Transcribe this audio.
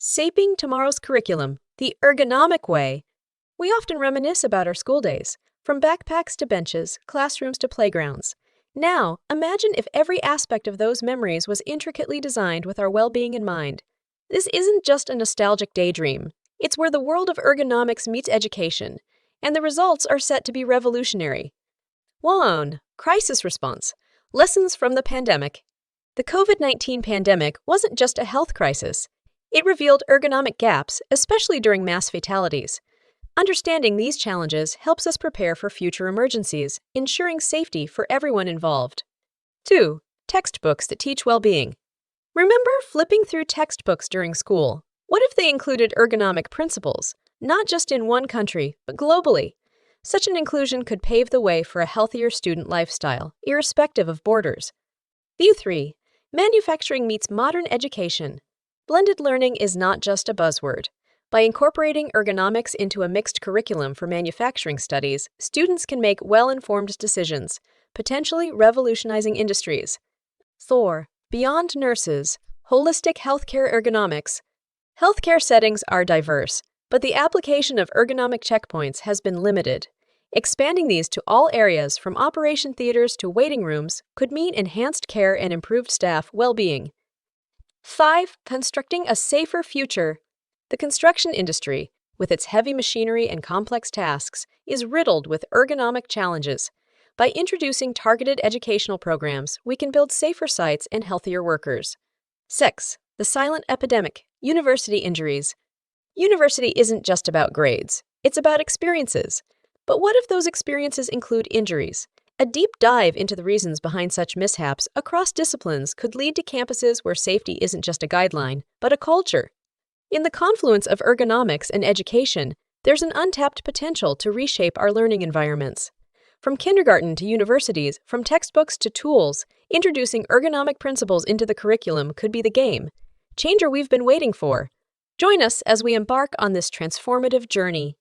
Shaping tomorrow's curriculum, the ergonomic way. We often reminisce about our school days, from backpacks to benches, classrooms to playgrounds. Now, imagine if every aspect of those memories was intricately designed with our well-being in mind. This isn't just a nostalgic daydream. It's where the world of ergonomics meets education, and the results are set to be revolutionary. 1. Crisis response. Lessons from the pandemic. The COVID-19 pandemic wasn't just a health crisis. It revealed ergonomic gaps, especially during mass fatalities. Understanding these challenges helps us prepare for future emergencies, ensuring safety for everyone involved. 2. Textbooks that teach well-being. Remember flipping through textbooks during school? What if they included ergonomic principles, not just in one country, but globally? Such an inclusion could pave the way for a healthier student lifestyle, irrespective of borders. View 3. Manufacturing meets modern education. Blended learning is not just a buzzword. By incorporating ergonomics into a mixed curriculum for manufacturing studies, students can make well-informed decisions, potentially revolutionizing industries. 4. Beyond nurses, holistic healthcare ergonomics. Healthcare settings are diverse, but the application of ergonomic checkpoints has been limited. Expanding these to all areas, from operation theaters to waiting rooms, could mean enhanced care and improved staff well-being. 5. Constructing a safer future. The construction industry, with its heavy machinery and complex tasks, is riddled with ergonomic challenges. By introducing targeted educational programs, we can build safer sites and healthier workers. 6. The silent epidemic. University injuries. University isn't just about grades. It's about experiences. But what if those experiences include injuries? A deep dive into the reasons behind such mishaps across disciplines could lead to campuses where safety isn't just a guideline, but a culture. In the confluence of ergonomics and education, there's an untapped potential to reshape our learning environments. From kindergarten to universities, from textbooks to tools, introducing ergonomic principles into the curriculum could be the game changer we've been waiting for. Join us as we embark on this transformative journey.